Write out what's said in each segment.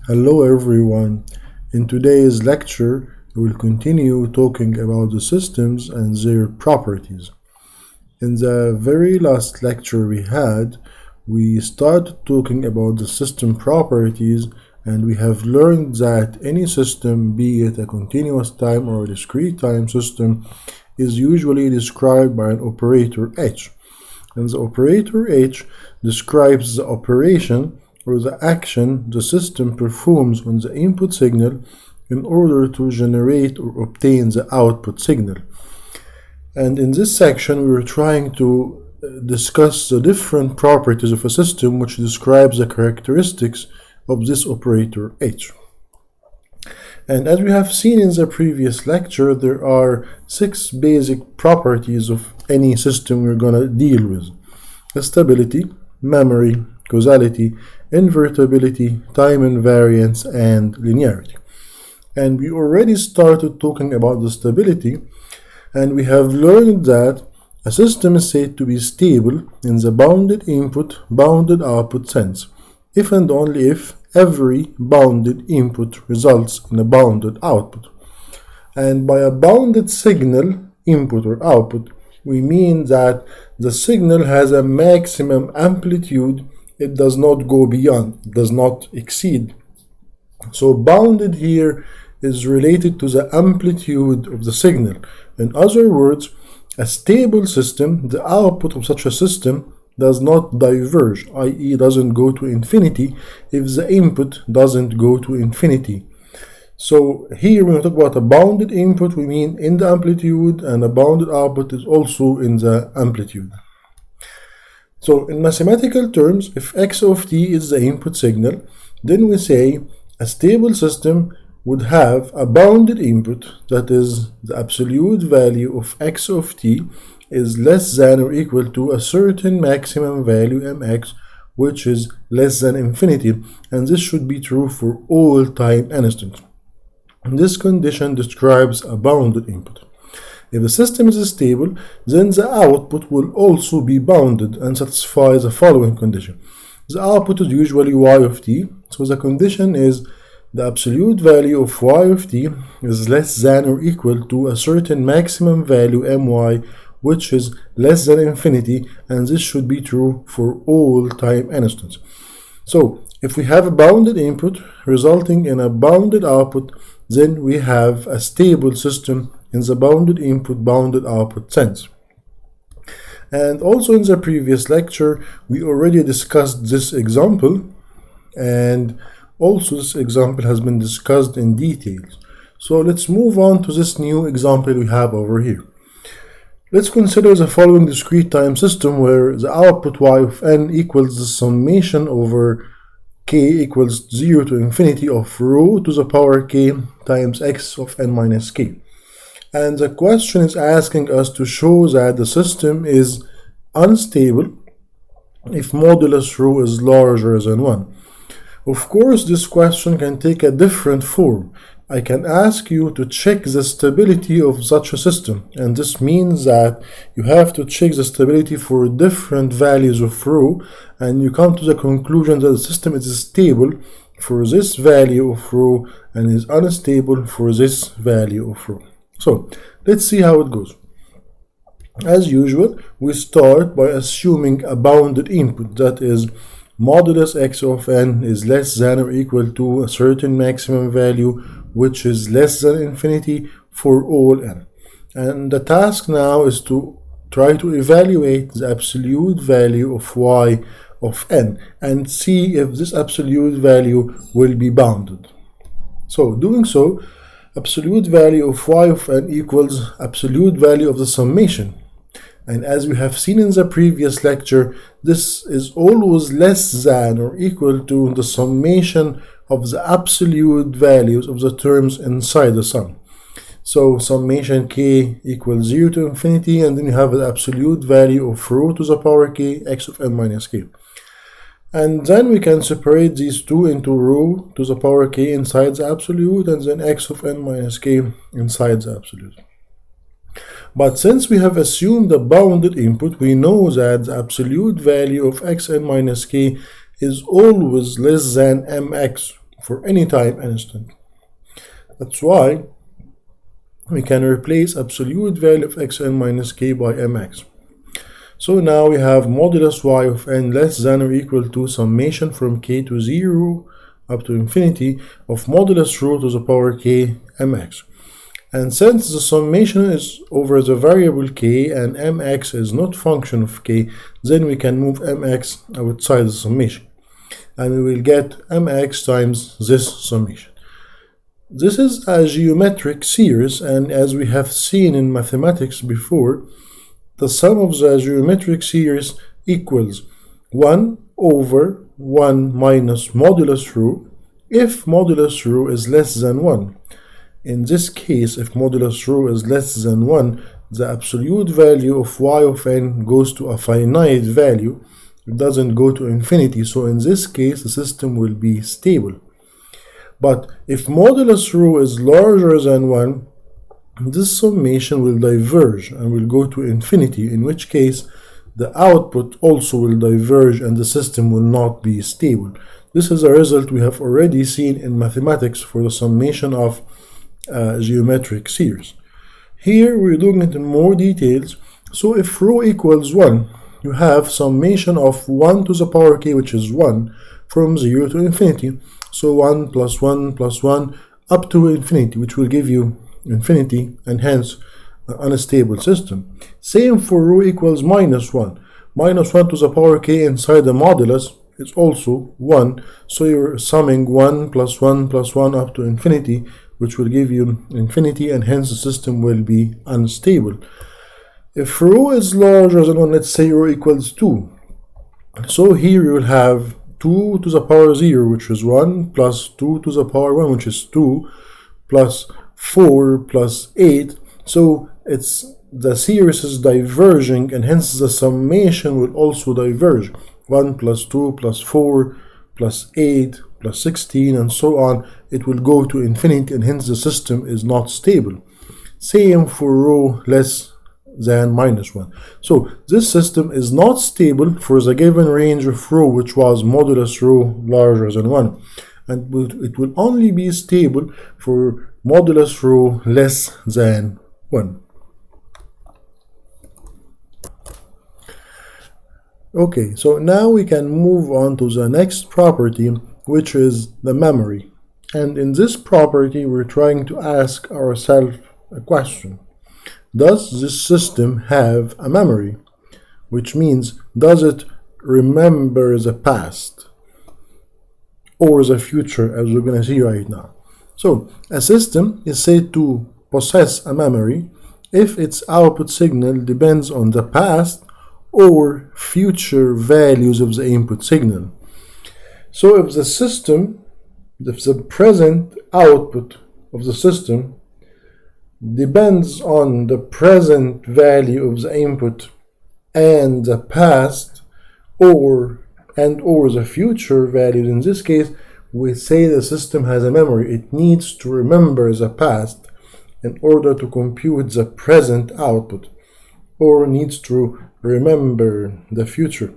Hello everyone. In today's lecture, we will continue talking about the systems and their properties. In the very last lecture we started talking about the system properties, and we have learned that any system, be it a continuous time or a discrete time system, is usually described by an operator H. And the operator H describes the operation or the action the system performs on the input signal in order to generate or obtain the output signal. And in this section, we were trying to discuss the different properties of a system which describes the characteristics of this operator H. And as we have seen in the previous lecture, there are 6 basic properties of any system we're going to deal with: stability, memory, causality, invertibility, time invariance, and linearity. And we already started talking about the stability, and we have learned that a system is said to be stable in the bounded input, bounded output sense, if and only if every bounded input results in a bounded output. And by a bounded signal, input or output, we mean that the signal has a maximum amplitude. It does not go beyond, it does not exceed. So bounded here is related to the amplitude of the signal. In other words, a stable system, the output of such a system, does not diverge, i.e. doesn't go to infinity if the input doesn't go to infinity. So here when we talk about a bounded input, we mean in the amplitude, and a bounded output is also in the amplitude. So in mathematical terms, if x of t is the input signal, then we say a stable system would have a bounded input, that is, the absolute value of x of t is less than or equal to a certain maximum value mx, which is less than infinity, and this should be true for all time instants. This condition describes a bounded input. If the system is stable, then the output will also be bounded and satisfy the following condition. The output is usually y of t, so the condition is the absolute value of y of t is less than or equal to a certain maximum value my, which is less than infinity, and this should be true for all time instants. So if we have a bounded input resulting in a bounded output, then we have a stable system in the bounded input, bounded output sense. And also in the previous lecture, we already discussed this example, and also this example has been discussed in details. So let's move on to this new example we have over here. Let's consider the following discrete time system where the output y of n equals the summation over k equals 0 to infinity of rho to the power k times x of n minus k. And the question is asking us to show that the system is unstable if modulus rho is larger than 1. Of course, this question can take a different form. I can ask you to check the stability of such a system, and this means that you have to check the stability for different values of rho, and you come to the conclusion that the system is stable for this value of rho and is unstable for this value of rho. So let's see how it goes. As usual, we start by assuming a bounded input, that is, modulus x of n is less than or equal to a certain maximum value, which is less than infinity for all n. And the task now is to try to evaluate the absolute value of y of n and see if this absolute value will be bounded. So doing so, absolute value of y of n equals absolute value of the summation. And as we have seen in the previous lecture, this is always less than or equal to the summation of the absolute values of the terms inside the sum. So summation k equals 0 to infinity, and then you have the absolute value of rho to the power k x of n minus k. And then we can separate these two into rho to the power k inside the absolute, and then x of n minus k inside the absolute. But since we have assumed a bounded input, we know that the absolute value of xn minus k is always less than mx for any time instant. That's why we can replace absolute value of xn minus k by mx. So now we have modulus y of n less than or equal to summation from k to 0 up to infinity of modulus rho to the power k mx. And since the summation is over the variable k and mx is not function of k, then we can move mx outside the summation. And we will get mx times this summation. This is a geometric series, and as we have seen in mathematics before, the sum of the geometric series equals 1 over 1 minus modulus rho if modulus rho is less than 1. In this case, if modulus rho is less than 1, the absolute value of y of n goes to a finite value. It doesn't go to infinity, so in this case the system will be stable. But if modulus rho is larger than 1, this summation will diverge and will go to infinity, in which case the output also will diverge and the system will not be stable. This is a result we have already seen in mathematics for the summation of geometric series. Here we're doing it in more details. So if rho equals 1, you have summation of 1 to the power k, which is 1, from 0 to infinity. So 1 plus 1 plus 1 up to infinity, which will give you infinity and hence an unstable system. Same for rho equals minus 1. Minus 1 to the power k inside the modulus is also 1. So you're summing 1 plus 1 plus 1 up to infinity, which will give you infinity, and hence the system will be unstable. If rho is larger than 1, let's say rho equals 2. So here you will have 2 to the power 0, which is 1, plus 2 to the power 1, which is 2, plus 4 plus 8. So the series is diverging, and hence the summation will also diverge. 1 plus 2 plus 4 plus 8 plus 16 and so on. It will go to infinity, and hence the system is not stable. Same for rho less than minus 1. So this system is not stable for the given range of rho, which was modulus rho larger than 1. And it will only be stable for modulus rho less than 1. Okay, so now we can move on to the next property, which is the memory. And in this property, we're trying to ask ourselves a question. Does this system have a memory? Which means, does it remember the past or the future, as we're going to see right now? So, a system is said to possess a memory if its output signal depends on the past or future values of the input signal. So if the present output of the system depends on the present value of the input and the past or the future values, in this case, we say the system has a memory. It needs to remember the past in order to compute the present output, or needs to remember the future,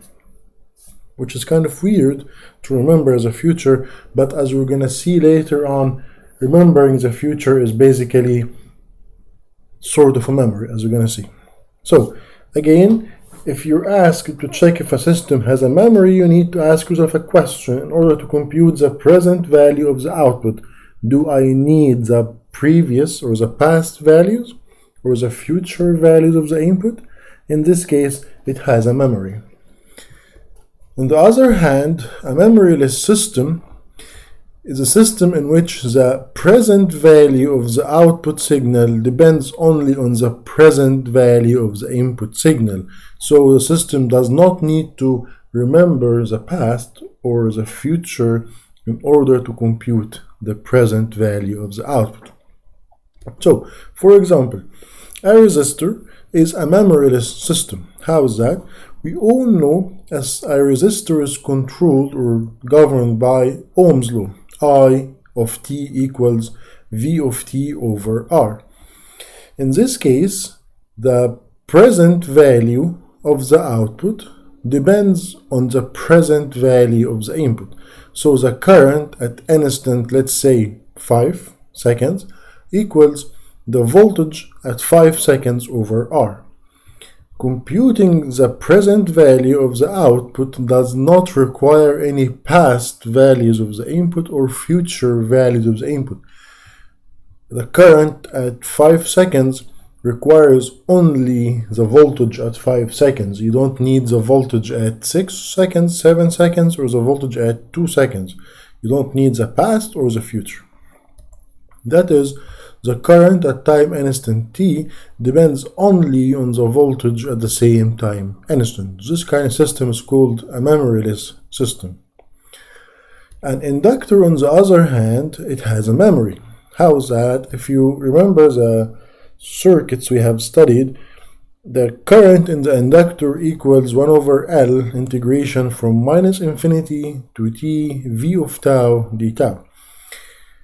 which is kind of weird to remember the future, but as we're going to see later on, remembering the future is basically sort of a memory, as we're going to see. So again, if you're asked to check if a system has a memory, you need to ask yourself a question. In order to compute the present value of the output, do I need the previous or the past values or the future values of the input? In this case, it has a memory. On the other hand, a memoryless system is a system in which the present value of the output signal depends only on the present value of the input signal. So the system does not need to remember the past or the future in order to compute the present value of the output. So, for example, a resistor is a memoryless system. How is that? We all know as a resistor is controlled or governed by Ohm's law. I of t equals V of t over R. In this case, the present value of the output depends on the present value of the input. So the current at instant, let's say 5 seconds, equals the voltage at 5 seconds over R. Computing the present value of the output does not require any past values of the input or future values of the input. The current at 5 seconds requires only the voltage at 5 seconds. You don't need the voltage at 6 seconds, 7 seconds, or the voltage at 2 seconds. You don't need the past or the future. That is, the current at time instant t depends only on the voltage at the same time instant. This kind of system is called a memoryless system. An inductor, on the other hand, it has a memory. How's that? If you remember the circuits we have studied, the current in the inductor equals 1 over L integration from minus infinity to t v of tau d tau.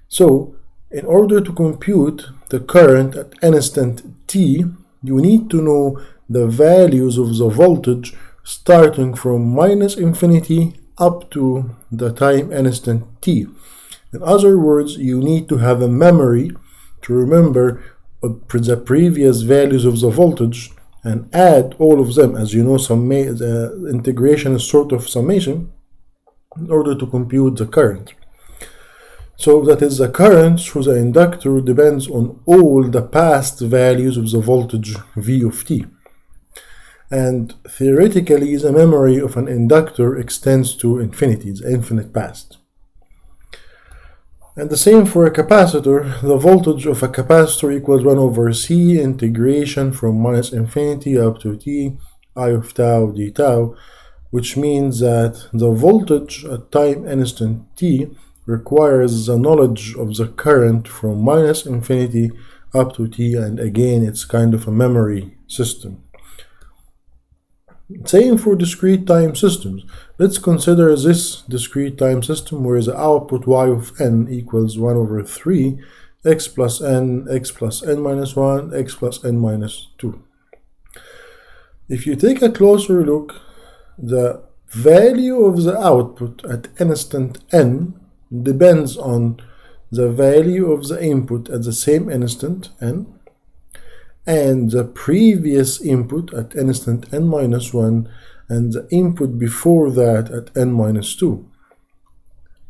So, in order to compute the current at instant t, you need to know the values of the voltage starting from minus infinity up to the time instant t. In other words, you need to have a memory to remember the previous values of the voltage and add all of them. As you know, the integration is sort of summation in order to compute the current. So that is, the current through the inductor depends on all the past values of the voltage V of t. And theoretically, the memory of an inductor extends to infinity, the infinite past. And the same for a capacitor. The voltage of a capacitor equals 1 over C integration from minus infinity up to t I of tau d tau, which means that the voltage at time instant t requires the knowledge of the current from minus infinity up to t, and again it's kind of a memory system. Same for discrete time systems. Let's consider this discrete time system where the output y of n equals 1 over 3 x plus n minus 1, x plus n minus 2. If you take a closer look, the value of the output at instant n depends on the value of the input at the same instant n and the previous input at instant n minus 1 and the input before that at n minus 2.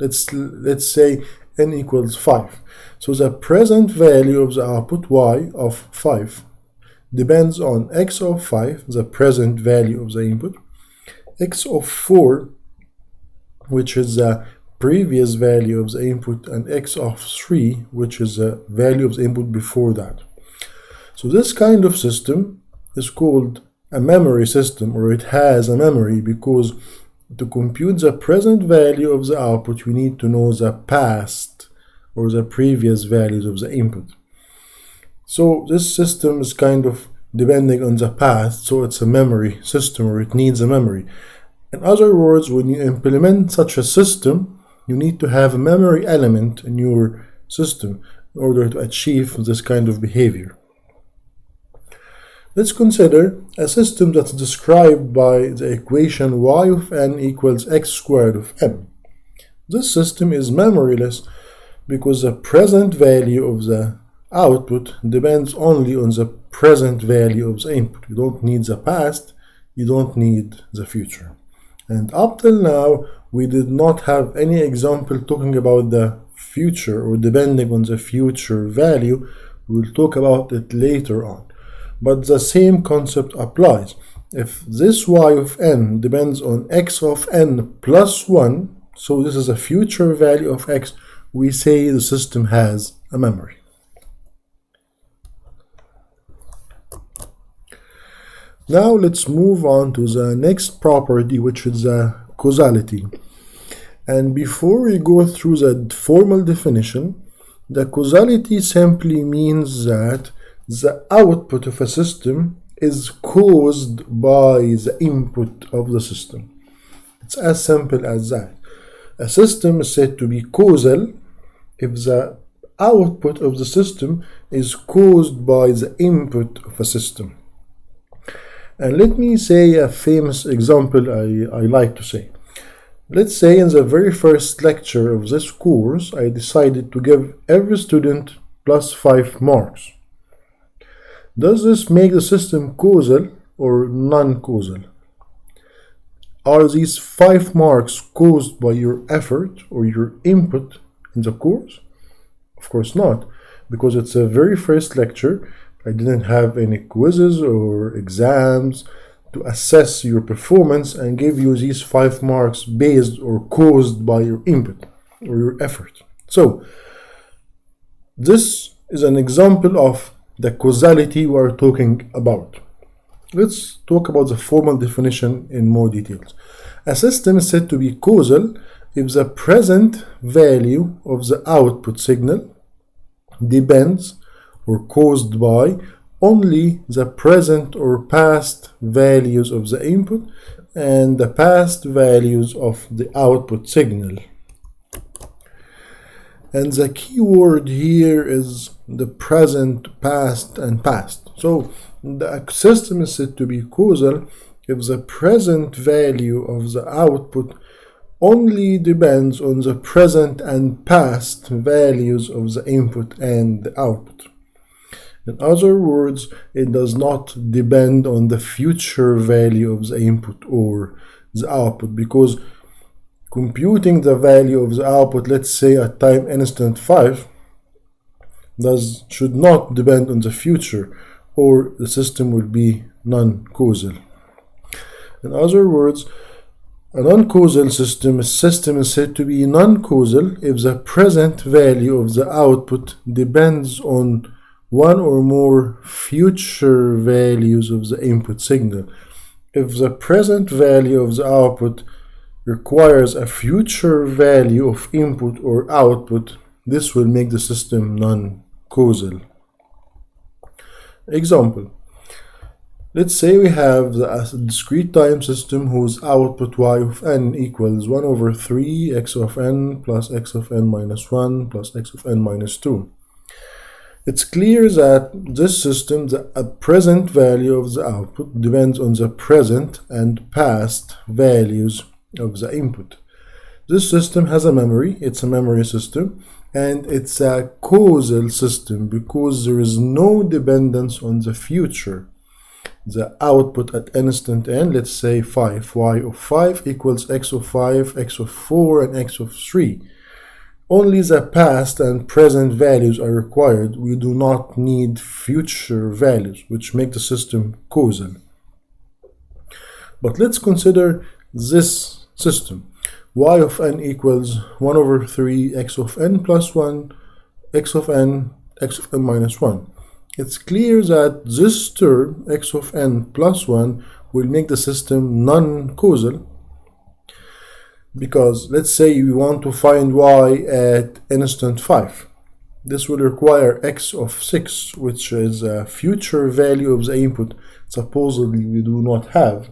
Let's say n equals 5. So the present value of the output y of 5 depends on x of 5, the present value of the input, x of 4, which is the previous value of the input, and x of 3, which is the value of the input before that. So this kind of system is called a memory system, or it has a memory, because to compute the present value of the output, you need to know the past or the previous values of the input. So this system is kind of depending on the past, so it's a memory system, or it needs a memory. In other words, when you implement such a system, you need to have a memory element in your system in order to achieve this kind of behavior. Let's consider a system that's described by the equation y of n equals x squared of n. This system is memoryless because the present value of the output depends only on the present value of the input. You don't need the past, you don't need the future. And up till now, we did not have any example talking about the future or depending on the future value. We'll talk about it later on. But the same concept applies. If this y of n depends on x of n plus 1, so this is a future value of x, we say the system has a memory. Now let's move on to the next property, which is the causality. And before we go through the formal definition, the causality simply means that the output of a system is caused by the input of the system. It's as simple as that. A system is said to be causal if the output of the system is caused by the input of a system. And let me say a famous example I like to say. Let's say in the very first lecture of this course, I decided to give every student plus 5 marks. Does this make the system causal or non-causal? Are these 5 marks caused by your effort or your input in the course? Of course not, because it's a very first lecture. I didn't have any quizzes or exams to assess your performance and give you these 5 marks based or caused by your input or your effort. So this is an example of the causality we are talking about. Let's talk about the formal definition in more details. A system is said to be causal if the present value of the output signal depends or caused by only the present or past values of the input and the past values of the output signal. And the key word here is the present, past, and past. So the system is said to be causal if the present value of the output only depends on the present and past values of the input and the output. In other words, it does not depend on the future value of the input or the output, because computing the value of the output, let's say at time instant 5, should not depend on the future, or the system will be non-causal. In other words, a non-causal system is said to be non-causal if the present value of the output depends on one or more future values of the input signal. If the present value of the output requires a future value of input or output, this will make the system non-causal. Example. Let's say we have a discrete time system whose output y of n equals 1 over 3 x of n plus x of n minus 1 plus x of n minus 2. It's clear that this system, the present value of the output depends on the present and past values of the input. This system has a memory, it's a memory system, and it's a causal system because there is no dependence on the future. The output at instant n, let's say 5, y of 5 equals x of 5, x of 4, and x of 3. Only the past and present values are required. We do not need future values, which make the system causal. But let's consider this system. Y of n equals 1 over 3 x of n plus 1, x of n minus 1. It's clear that this term, x of n plus 1, will make the system non-causal, because let's say you want to find y at instant 5. This will require x of 6, which is a future value of the input supposedly we do not have,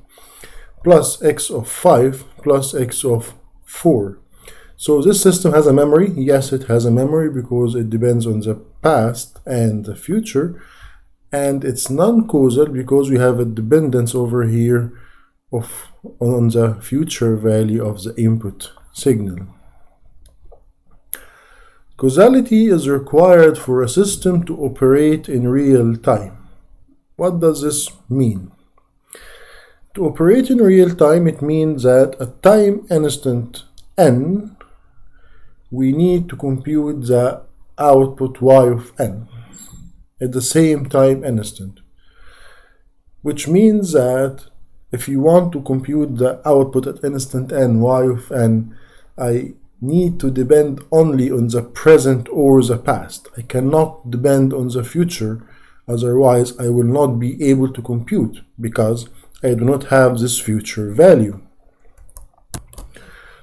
plus x of 5 plus x of 4. So this system has a memory. Yes, it has a memory because it depends on the past and the future, and it's non-causal because we have a dependence over here on the future value of the input signal. Causality is required for a system to operate in real time. What does this mean? To operate in real time, it means that at time instant n, we need to compute the output y of n at the same time instant, which means that if you want to compute the output at instant n, y of n, I need to depend only on the present or the past. I cannot depend on the future, otherwise I will not be able to compute because I do not have this future value.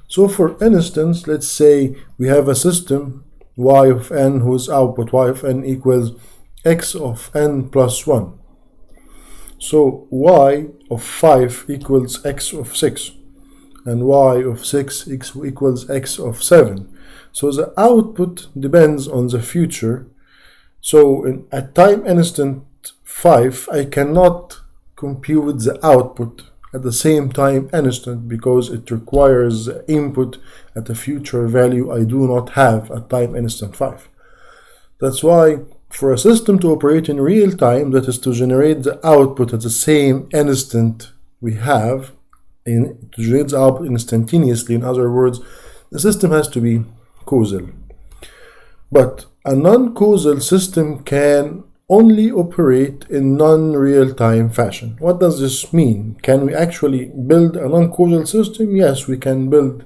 So for instance, let's say we have a system y of n whose output y of n equals x of n plus 1. So y of 5 equals x of 6, and y of 6 equals x of 7. So the output depends on the future. So at time instant 5, I cannot compute the output at the same time instant because it requires input at a future value I do not have at time instant 5. That's why for a system to operate in real time, that is to generate the output at the same instant we have, to generate the output instantaneously, in other words, the system has to be causal. But a non-causal system can only operate in non-real-time fashion. What does this mean? Can we actually build a non-causal system? Yes, we can build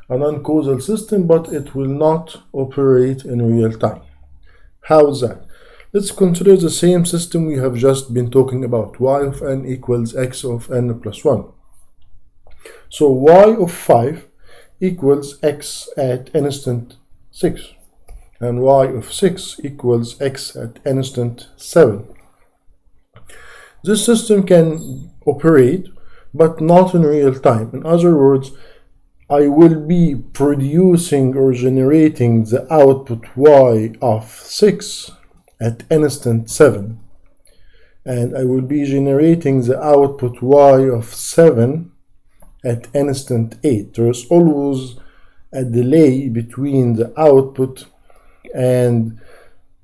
a non-causal system, but it will not operate in real time. How is that? Let's consider the same system we have just been talking about, y of n equals x of n plus 1. So y of 5 equals x at instant 6, and y of 6 equals x at instant 7. This system can operate, but not in real time. In other words, I will be producing or generating the output y of 6 at instant 7, and I will be generating the output y of 7 at instant 8. There is always a delay between the output and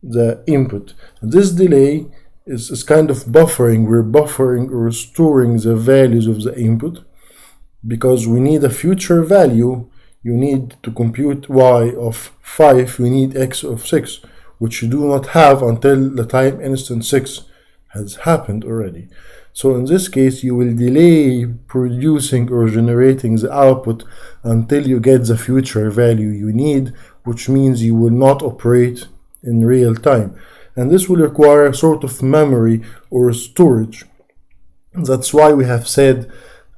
the input. This delay is kind of buffering. We're buffering or storing the values of the input because we need a future value. You need to compute y of 5, you need x of 6, which you do not have until the time instant 6 has happened already. So in this case, you will delay producing or generating the output until you get the future value you need, which means you will not operate in real time. And this will require a sort of memory or storage. That's why we have said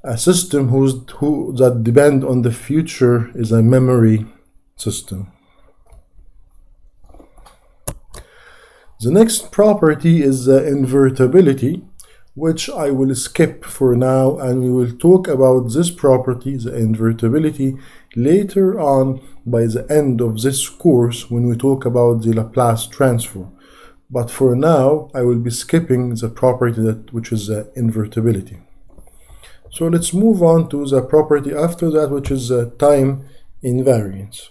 a system that depends on the future is a memory system. The next property is the invertibility, which I will skip for now, and we will talk about this property, the invertibility, later on by the end of this course when we talk about the Laplace transform. But for now, I will be skipping the property which is the invertibility. So let's move on to the property after that, which is time invariance.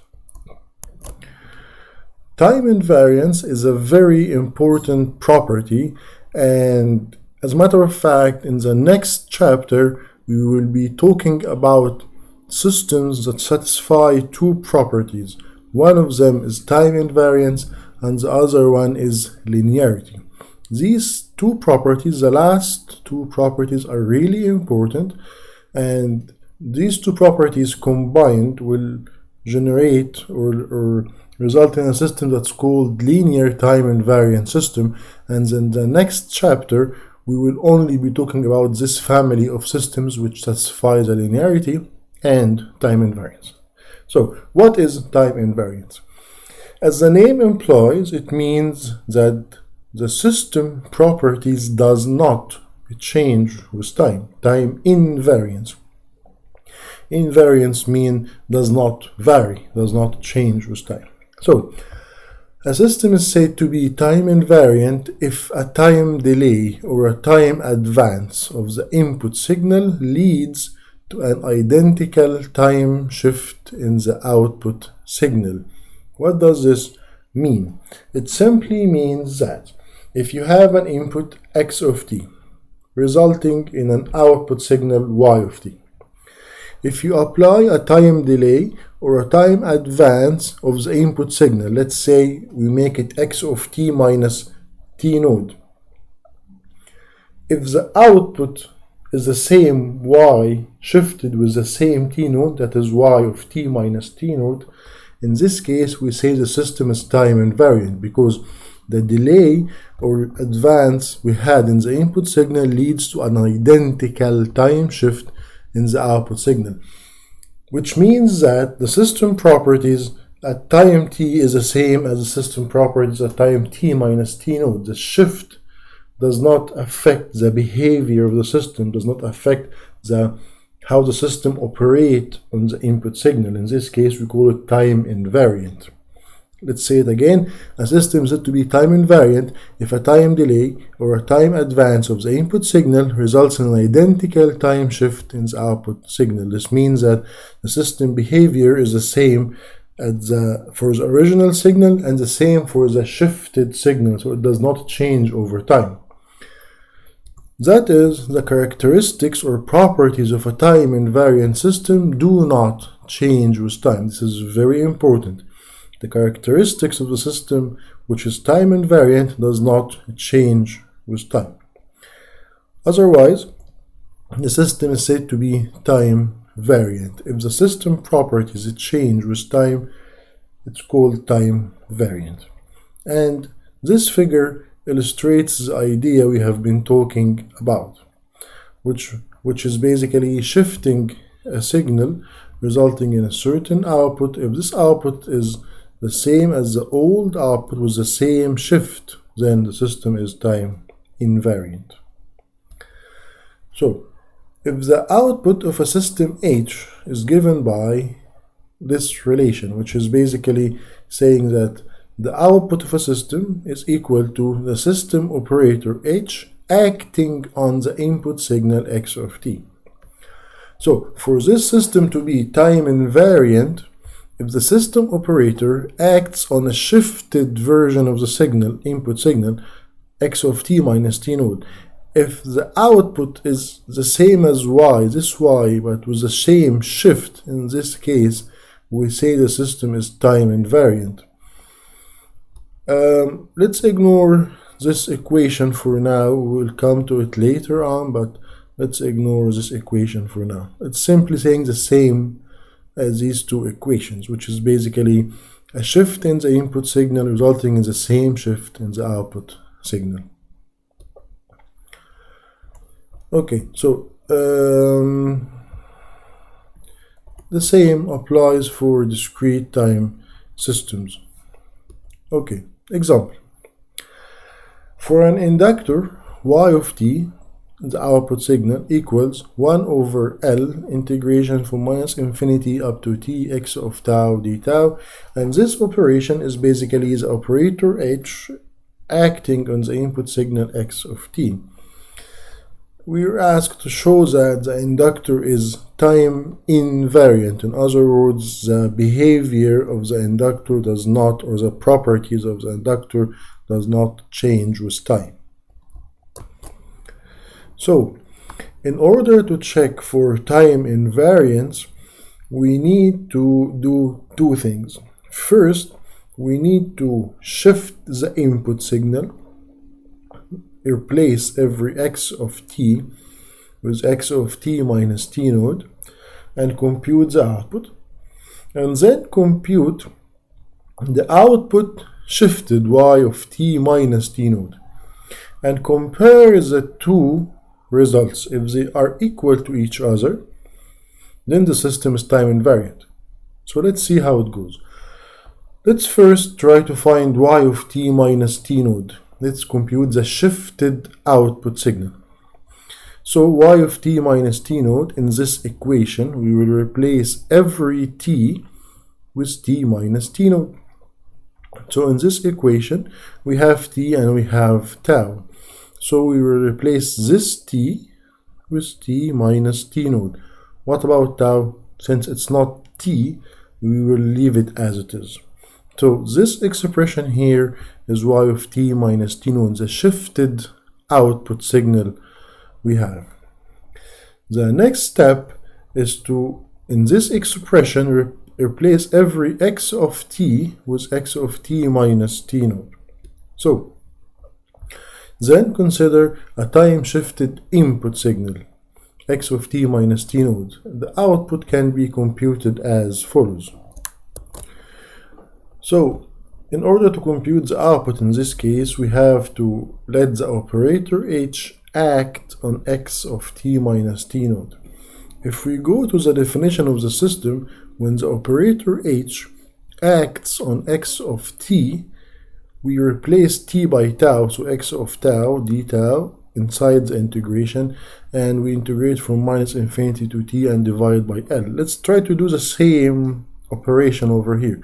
Time invariance is a very important property, and as a matter of fact, in the next chapter, we will be talking about systems that satisfy two properties. One of them is time invariance, and the other one is linearity. These two properties, the last two properties, are really important, and these two properties combined will generate or result in a system that's called linear time invariant system. And in the next chapter, we will only be talking about this family of systems which satisfy the linearity and time invariance. So, what is time invariance? As the name implies, it means that the system properties does not change with time. Time invariance. Invariance means does not vary, does not change with time. So, a system is said to be time invariant if a time delay or a time advance of the input signal leads to an identical time shift in the output signal. What does this mean? It simply means that if you have an input x of t resulting in an output signal y of t, if you apply a time delay or a time advance of the input signal, let's say we make it x of t minus t node, if the output is the same y shifted with the same t node, that is y of t minus t node, in this case we say the system is time invariant because the delay or advance we had in the input signal leads to an identical time shift in the output signal, which means that the system properties at time t is the same as the system properties at time t minus t node. The shift does not affect the behavior of the system, does not affect how the system operates on the input signal. In this case, we call it time invariant. Let's say it again. A system is said to be time invariant if a time delay or a time advance of the input signal results in an identical time shift in the output signal. This means that the system behavior is the same for the original signal and the same for the shifted signal, so it does not change over time. That is, the characteristics or properties of a time invariant system do not change with time. This is very important. The characteristics of the system, which is time invariant, does not change with time. Otherwise, the system is said to be time variant. If the system properties change with time, it's called time variant. And this figure illustrates the idea we have been talking about, which is basically shifting a signal resulting in a certain output. If this output is the same as the old output with the same shift, then the system is time invariant. So, if the output of a system H is given by this relation, which is basically saying that the output of a system is equal to the system operator H acting on the input signal x of t. So, for this system to be time invariant, if the system operator acts on a shifted version of the signal, input signal, x of t minus t node, if the output is the same as y, this y, but with the same shift, in this case, we say the system is time invariant. Let's ignore this equation for now. We'll come to it later on, but let's ignore this equation for now. It's simply saying the same as these two equations, which is basically a shift in the input signal resulting in the same shift in the output signal. Okay, so the same applies for discrete time systems. Okay, example. For an inductor, y of t, the output signal, equals 1 over L integration from minus infinity up to t x of tau d tau, and this operation is basically the operator H acting on the input signal x of t. We are asked to show that the inductor is time invariant. In other words, the behavior of the inductor does not, or the properties of the inductor does not change with time. So, in order to check for time invariance, we need to do two things. First, we need to shift the input signal, replace every x of t with x of t minus t node, and compute the output, and then compute the output shifted y of t minus t node, and compare the two results. If they are equal to each other, then the system is time invariant. So let's see how it goes. Let's first try to find y of t minus t node. Let's compute the shifted output signal. So y of t minus t node, in this equation, we will replace every t with t minus t node. So in this equation, we have t and we have tau. So we will replace this t with t minus t node. What about tau? Since it's not t, we will leave it as it is. So this expression here is y of t minus t node, the shifted output signal we have. The next step is to, in this expression, replace every x of t with x of t minus t node. So, then consider a time-shifted input signal, x of t minus t node. The output can be computed as follows. So, in order to compute the output in this case, we have to let the operator H act on x of t minus t node. If we go to the definition of the system, when the operator H acts on x of t, we replace t by tau, so x of tau d tau inside the integration, and we integrate from minus infinity to t and divide by L. Let's try to do the same operation over here.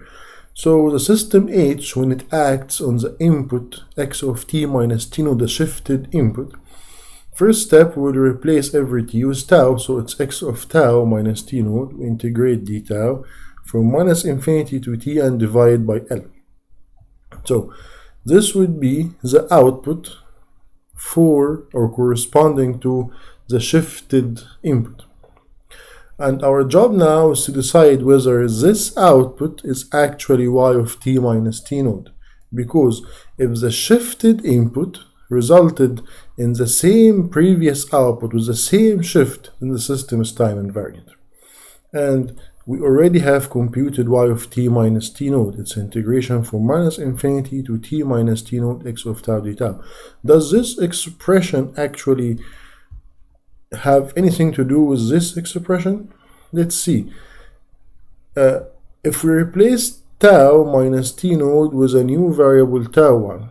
So the system H, when it acts on the input x of t minus t node, the shifted input, first step would replace every t with tau, so it's x of tau minus t node. We integrate d tau from minus infinity to t and divide by L. So this would be the output for or corresponding to the shifted input. And our job now is to decide whether this output is actually y of t minus t node. Because if the shifted input resulted in the same previous output with the same shift, then the system is time invariant. And we already have computed y of t minus t node. It's integration from minus infinity to t minus t node x of tau d tau. Does this expression actually have anything to do with this expression? Let's see. If we replace tau minus t node with a new variable tau1,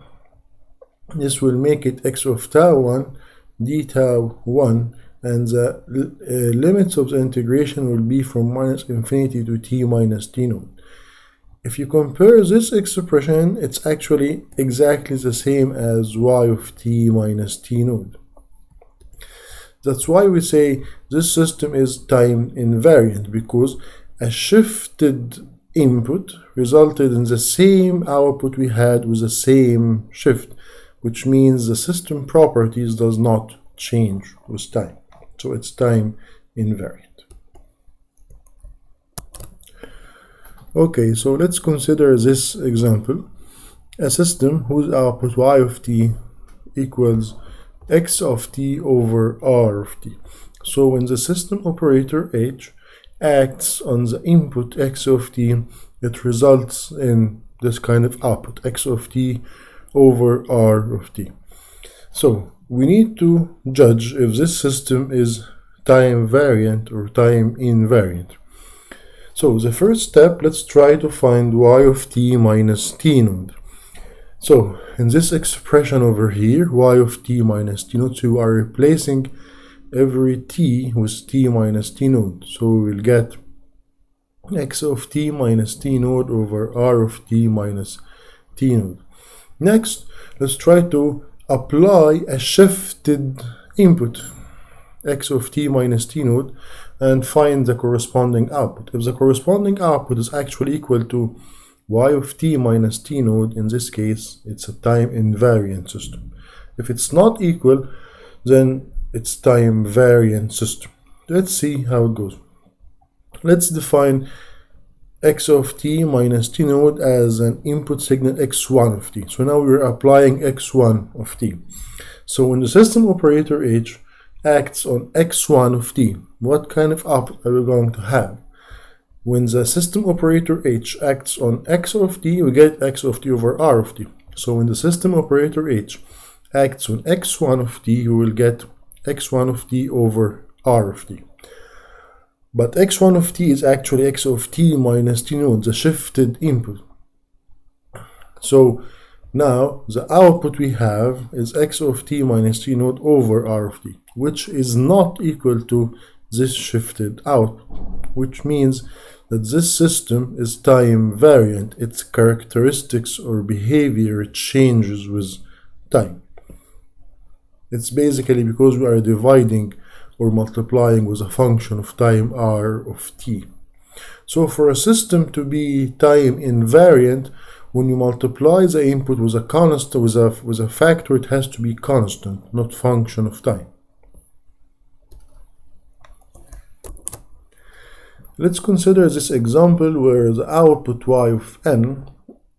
this will make it x of tau1 d tau1, and the limits of the integration will be from minus infinity to t minus t node. If you compare this expression, it's actually exactly the same as y of t minus t node. That's why we say this system is time invariant, because a shifted input resulted in the same output we had with the same shift, which means the system properties does not change with time. So it's time invariant. Okay, so let's consider this example. A system whose output y of t equals x of t over r of t. So when the system operator h acts on the input x of t, it results in this kind of output, x of t over r of t. So we need to judge if this system is time variant or time invariant. So the first step, let's try to find y of t minus t node. So in this expression over here, y of t minus t node, so we are replacing every t with t minus t node. So we will get x of t minus t node over r of t minus t node. Next, let's try to apply a shifted input, x of t minus t node, and find the corresponding output. If the corresponding output is actually equal to y of t minus t node, in this case, it's a time invariant system. If it's not equal, then it's time variant system. Let's see how it goes. Let's define x of t minus t node as an input signal x1 of t. So now we're applying x1 of t. So when the system operator h acts on x1 of t, what kind of output are we going to have? When the system operator h acts on x of t, we get x of t over r of t. So when the system operator h acts on x1 of t, we will get x1 of t over r of t. But x1 of t is actually x of t minus t node, the shifted input. So now the output we have is x of t minus t node over r of t, which is not equal to this shifted output, which means that this system is time variant. Its characteristics or behavior changes with time. It's basically because we are dividing or multiplying with a function of time r of t. So for a system to be time invariant, when you multiply the input with a constant, with a factor, it has to be constant, not function of time. Let's consider this example where the output y of n,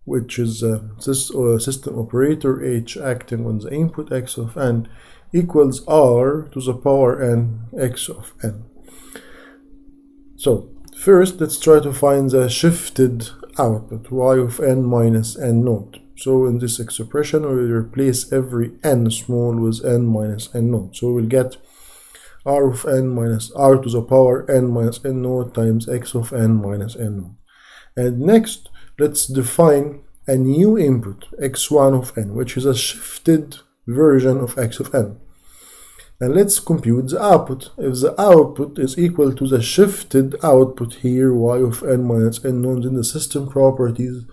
which is this system operator h acting on the input x of n, equals r to the power n x of n. So first, let's try to find the shifted output, y of n minus n naught. So in this expression, we will replace every n small with n minus n naught. So we'll get r of n minus r to the power n minus n naught times x of n minus n naught. And next, let's define a new input, x1 of n, which is a shifted version of x of n. And let's compute the output. If the output is equal to the shifted output here, y of n minus n known, then the system properties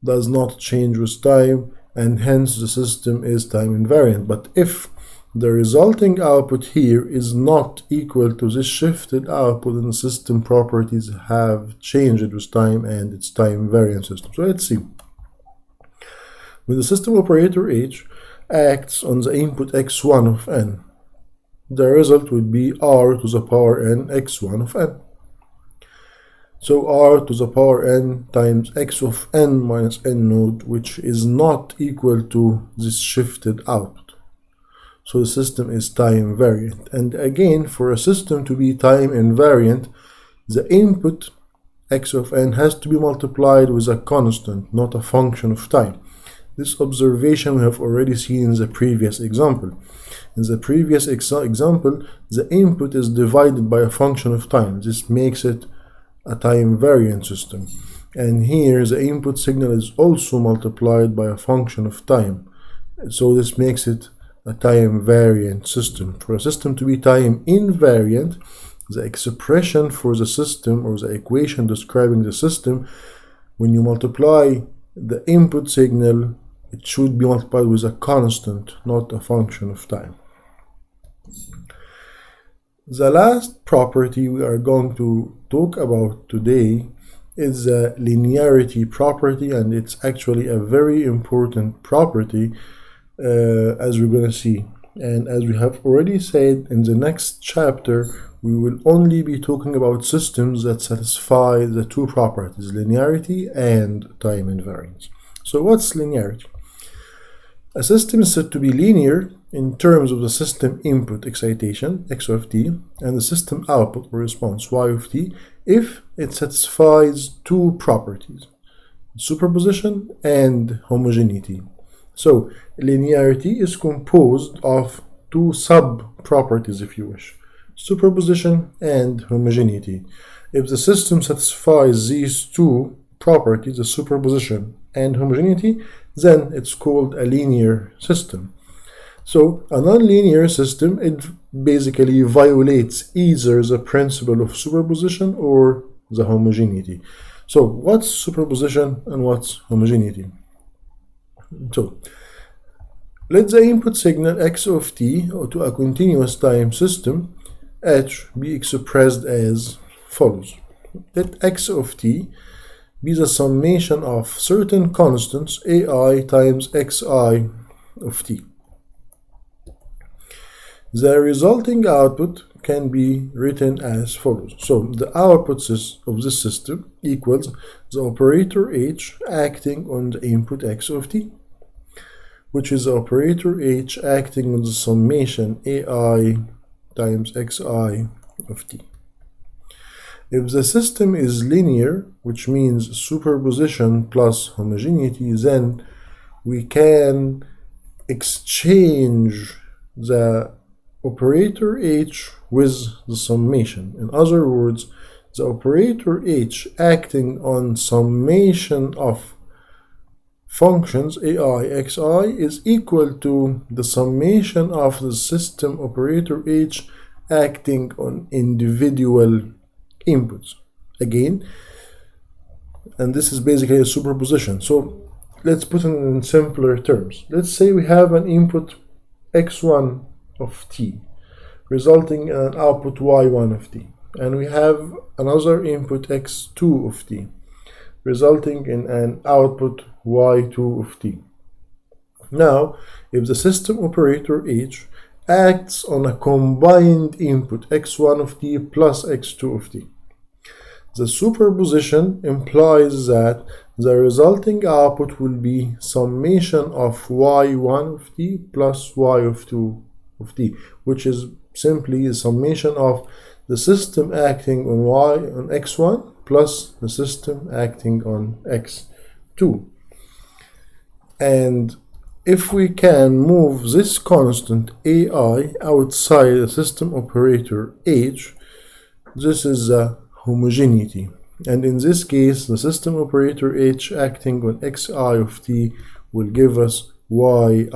does not change with time, and hence the system is time invariant. But if the resulting output here is not equal to this shifted output, then the system properties have changed with time, and it's time invariant system. So let's see. When the system operator h acts on the input x1 of n, the result would be r to the power n x1 of n. So r to the power n times x of n minus n node, which is not equal to this shifted output. So the system is time invariant. And again, for a system to be time invariant, the input x of n has to be multiplied with a constant, not a function of time. This observation we have already seen in the previous example. In the previous example, the input is divided by a function of time. This makes it a time invariant system. And here the input signal is also multiplied by a function of time. So this makes it a time invariant system. For a system to be time invariant, the expression for the system, or the equation describing the system, when you multiply the input signal, it should be multiplied with a constant, not a function of time. The last property we are going to talk about today is the linearity property, and it's actually a very important property as we're going to see. And as we have already said, in the next chapter we will only be talking about systems that satisfy the two properties, linearity and time invariance. So what's linearity? A system is said to be linear in terms of the system input excitation, x of t, and the system output or response, y of t, if it satisfies two properties, superposition and homogeneity. So linearity is composed of two sub-properties, if you wish, superposition and homogeneity. If the system satisfies these two properties, the superposition and homogeneity, then it's called a linear system. So a nonlinear system, it basically violates either the principle of superposition or the homogeneity. So what's superposition and what's homogeneity? So let the input signal x of t to a continuous time system h be expressed as follows. Let x of t be the summation of certain constants ai times xi of t. The resulting output can be written as follows. So the output of this system equals the operator h acting on the input x of t, which is the operator h acting on the summation ai times xi of t. If the system is linear, which means superposition plus homogeneity, then we can exchange the operator h with the summation. In other words, the operator h acting on summation of functions ai xi is equal to the summation of the system operator h acting on individual inputs again, and this is basically a superposition. So let's put it in simpler terms. Let's say we have an input x1 of t resulting in an output y1 of t, and we have another input x2 of t resulting in an output y2 of t. Now, if the system operator h acts on a combined input x1 of t plus x2 of t, the superposition implies that the resulting output will be summation of y1 of t plus y of 2 of t, which is simply a summation of the system acting on x1 plus the system acting on x2. And if we can move this constant ai outside the system operator h, this is a homogeneity. And in this case, the system operator h acting on xi of t will give us yi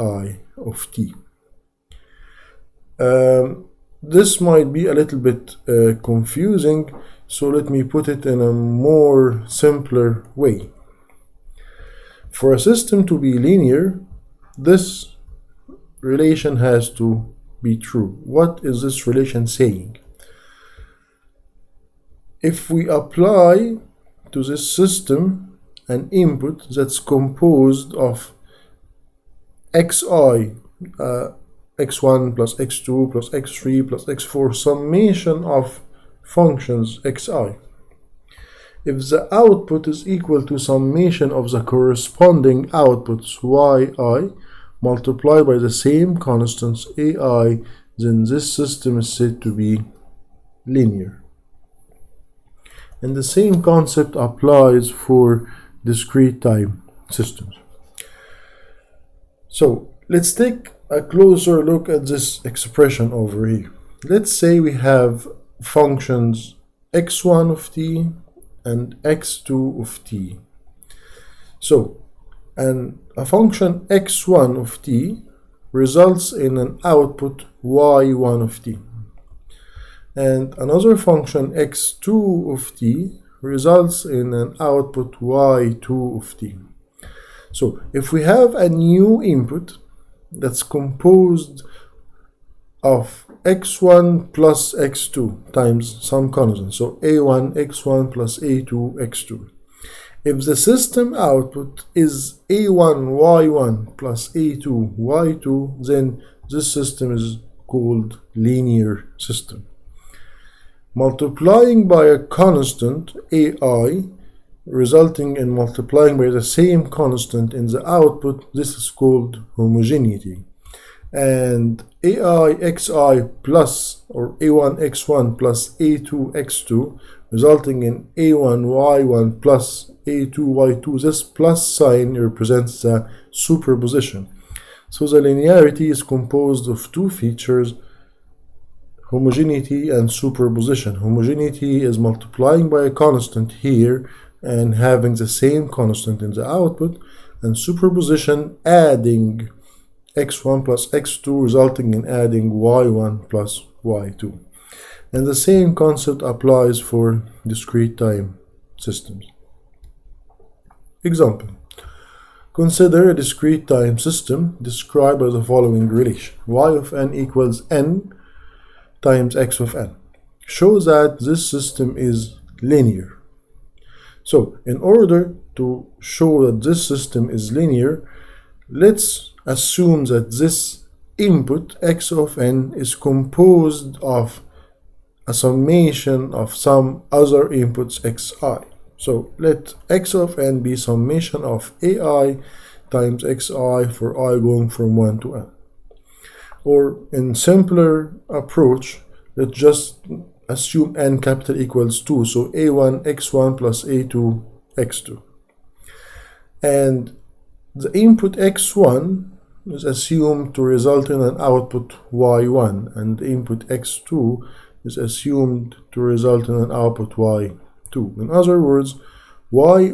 of t. This might be a little bit confusing, so let me put it in a more simpler way. For a system to be linear, this relation has to be true. What is this relation saying? If we apply to this system an input that's composed of xi, x1 plus x2 plus x3 plus x4, summation of functions xi. If the output is equal to summation of the corresponding outputs yi multiplied by the same constants ai, then this system is said to be linear. And the same concept applies for discrete time systems. So let's take a closer look at this expression over here. Let's say we have functions x1 of t and x2 of t. So, a function x1 of t results in an output y1 of t. And another function x2 of t results in an output y2 of t. So if we have a new input that's composed of x1 plus x2 times some constant, so a1 x1 plus a2 x2. If the system output is a1 y1 plus a2 y2, then this system is called linear system. Multiplying by a constant ai resulting in multiplying by the same constant in the output, this is called homogeneity. And ai xi plus or a1 x1 plus a2 x2 resulting in a1 y1 plus a2 y2, this plus sign represents the superposition. So the linearity is composed of two features, homogeneity and superposition. Homogeneity is multiplying by a constant here and having the same constant in the output, and superposition adding x1 plus x2 resulting in adding y1 plus y2. And the same concept applies for discrete time systems. Example. Consider a discrete time system described by the following relation. Y of n equals n times x of n. Show that this system is linear. So, in order to show that this system is linear, let's assume that this input x of n is composed of a summation of some other inputs xi. So let x of n be summation of ai times xi for I going from 1 to n. Or in simpler approach, let's just assume n capital equals 2, so a1 x1 plus a2 x2. And the input x1 is assumed to result in an output y1, and the input x2 is assumed to result in an output y2. In other words, yi,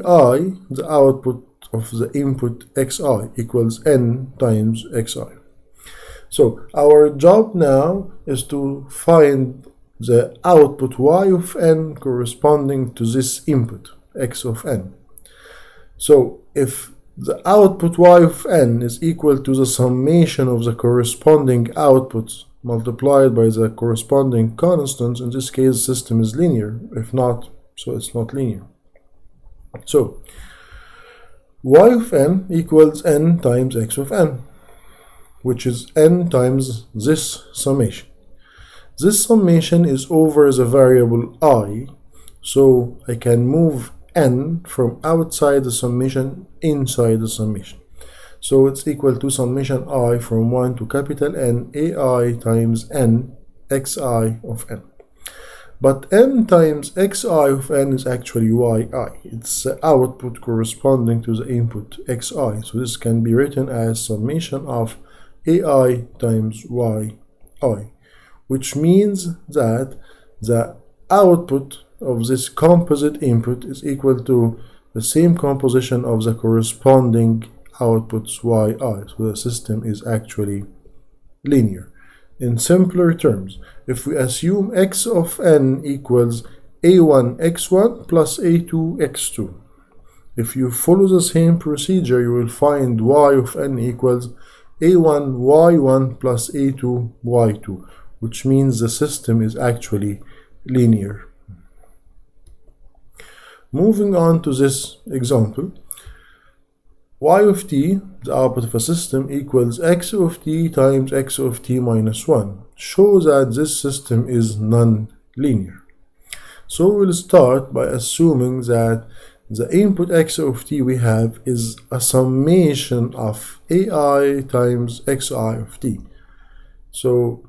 the output of the input xi, equals n times xi. So our job now is to find the output y of n corresponding to this input x of n. So if the output y of n is equal to the summation of the corresponding outputs multiplied by the corresponding constants, in this case the system is linear. If not, so it's not linear. So y of n equals n times x of n, which is n times this summation. This summation is over the variable I, so I can move n from outside the summation inside the summation. So it's equal to summation I from 1 to capital N ai times n xi of n. But n times xi of n is actually yi. It's the output corresponding to the input xi. So this can be written as summation of ai times yi, which means that the output of this composite input is equal to the same composition of the corresponding outputs yi. So the system is actually linear. In simpler terms, if we assume x of n equals a1 x1 plus a2 x2, if you follow the same procedure, you will find y of n equals a1 y1 plus a2 y2, which means the system is actually linear. Moving on to this example, y of t, the output of a system, equals x of t times x of t minus 1. Show that this system is non-linear. So we'll start by assuming that the input x of t we have is a summation of ai times xi of t. So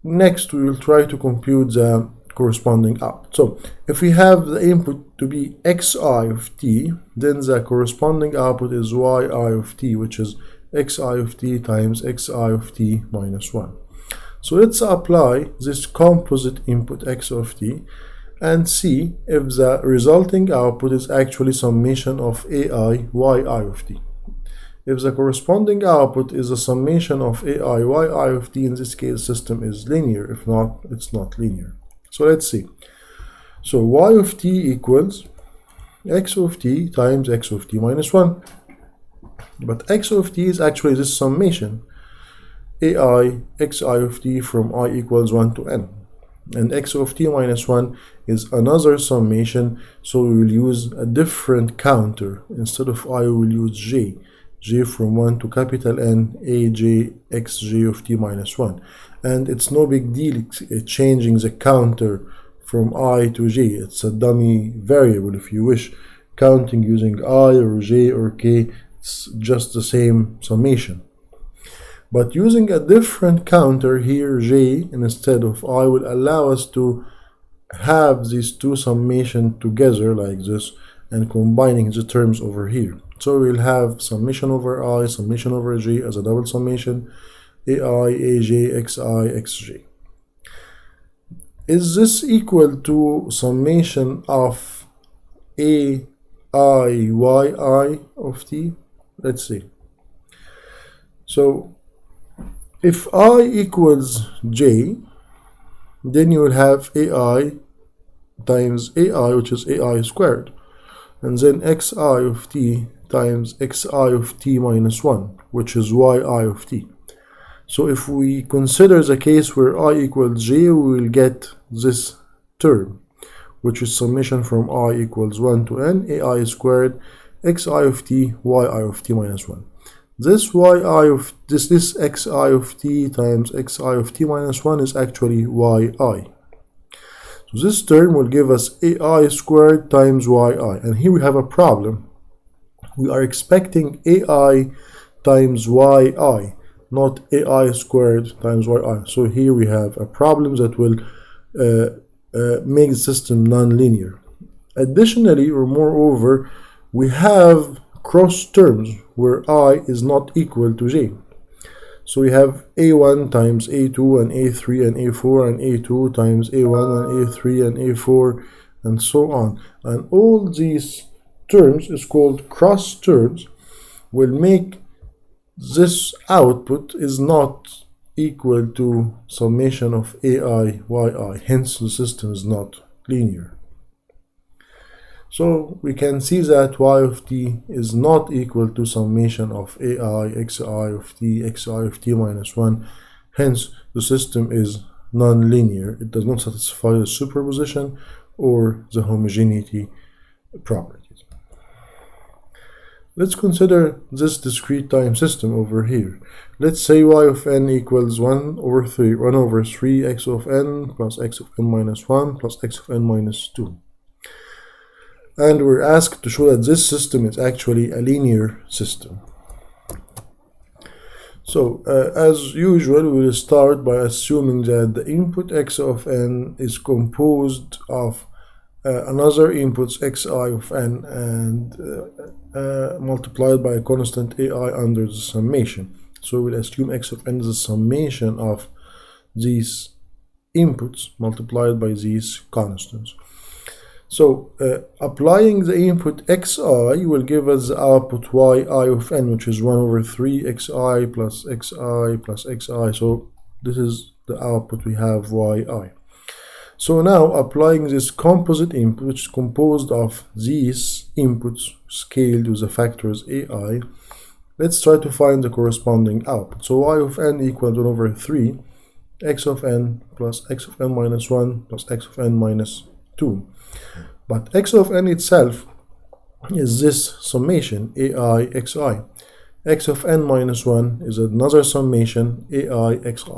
next we will try to compute the corresponding output. So if we have the input to be xi of t, then the corresponding output is yi of t, which is xi of t times xi of t minus 1. So let's apply this composite input x of t and see if the resulting output is actually summation of ai yi of t. If the corresponding output is a summation of ai yi of t, in this case the system is linear. If not, it's not linear. So let's see. So y of t equals x of t times x of t minus 1. But x of t is actually this summation, ai xi of t from I equals 1 to n. And x of t minus 1 is another summation, so we will use a different counter. Instead of I, we will use j from 1 to capital N, aj xj of t minus 1. And it's no big deal changing the counter from I to j. It's a dummy variable if you wish. Counting using I or j or k, it's just the same summation. But using a different counter here, j, instead of I, will allow us to have these two summations together like this and combining the terms over here. So we'll have summation over I, summation over j as a double summation, ai, aj, xi, xj. Is this equal to summation of ai, yi of t? Let's see. So if I equals j, then you will have ai times ai, which is ai squared, and then xi of t times xi of t minus 1, which is yi of t. So if we consider the case where I equals j, we will get this term, which is summation from I equals 1 to n, ai squared, xi of t, yi of t minus 1. This this xi of t times xi of t minus 1 is actually yi. So this term will give us ai squared times yi, and here we have a problem. We are expecting ai times yi, not ai squared times yi. So here we have a problem that will make the system non-linear. Additionally, or moreover, we have cross terms where I is not equal to j. So we have a1 times a2 and a3 and a4 and a2 times a1 and a3 and a4 and so on. And all these terms is called cross terms, will make this output is not equal to summation of ai yi, hence the system is not linear. So we can see that y of t is not equal to summation of ai xi of t minus 1, hence the system is non-linear. It does not satisfy the superposition or the homogeneity properties. Let's consider this discrete time system over here. Let's say y of n equals 1 over 3 x of n plus x of n minus 1 plus x of n minus 2. And we're asked to show that this system is actually a linear system. So as usual, we will start by assuming that the input x of n is composed of another inputs xi of n and multiplied by a constant ai under the summation. So we'll assume x of n is a summation of these inputs multiplied by these constants. So applying the input xi will give us the output yi of n, which is 1 over 3 xi plus xi plus xi. So this is the output we have yi. So now applying this composite input, which is composed of these inputs scaled with the factors ai, let's try to find the corresponding output. So y of n equals 1 over 3 x of n plus x of n minus 1 plus x of n minus 2. But x of n itself is this summation ai xi. X of n minus 1 is another summation ai xi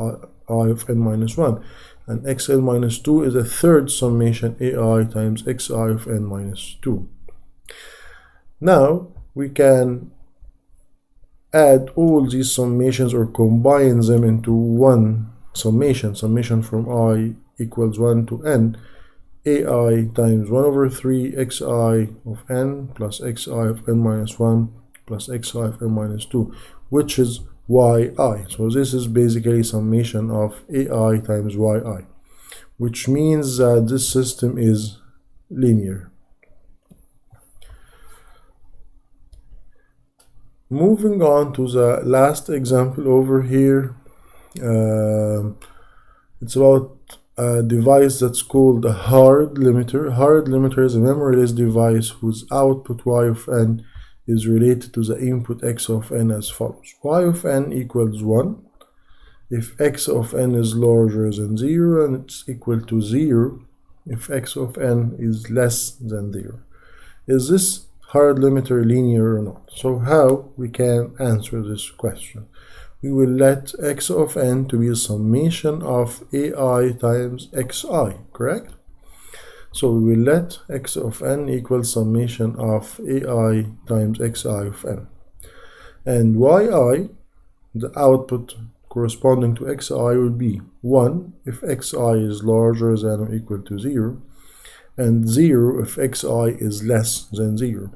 of n minus 1. And xn minus 2 is a third summation ai times xi of n minus 2. Now we can add all these summations or combine them into one summation from I equals 1 to n, ai times 1 over 3 xi of n plus xi of n minus 1 plus xi of n minus 2, which is yi. So this is basically summation of ai times yi, which means that this system is linear. Moving on to the last example over here, it's about a device that's called a hard limiter. Hard limiter is a memoryless device whose output y of n is related to the input x of n as follows. Y of n equals 1 if x of n is larger than 0, and it's equal to 0 if x of n is less than 0. Is this hard limiter linear or not? So how we can answer this question? We will let x of n to be a summation of ai times xi, correct? So we will let x of n equal summation of ai times xi of n. And yi, the output corresponding to xi, will be 1 if xi is larger than or equal to 0, and 0 if xi is less than 0.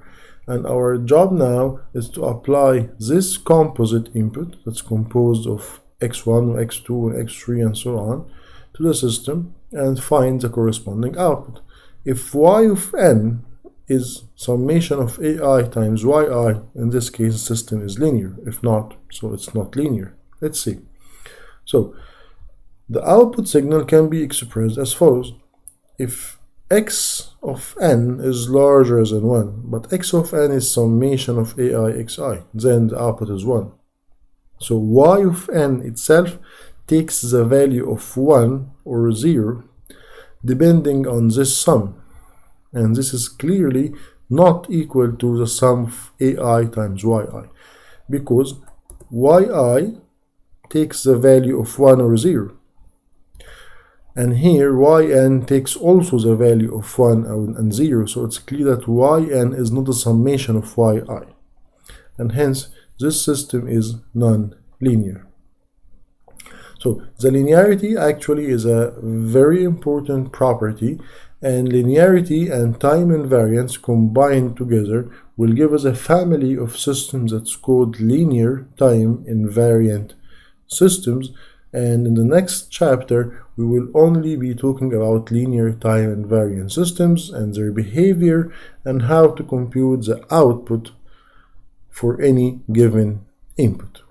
And our job now is to apply this composite input that's composed of x1, x2, and x3 and so on to the system and find the corresponding output. If y of n is summation of ai times yi, in this case the system is linear. If not, so it's not linear. Let's see. So the output signal can be expressed as follows. If x of n is larger than 1, but x of n is summation of ai xi, then the output is 1. So y of n itself takes the value of 1 or 0 depending on this sum, and this is clearly not equal to the sum of ai times yi, because yi takes the value of 1 or 0. And here yn takes also the value of 1 and 0, so it's clear that yn is not a summation of yi, and hence this system is non-linear. So the linearity actually is a very important property, and linearity and time invariance combined together will give us a family of systems that's called linear time invariant systems. And in the next chapter, we will only be talking about linear time invariant systems and their behavior and how to compute the output for any given input.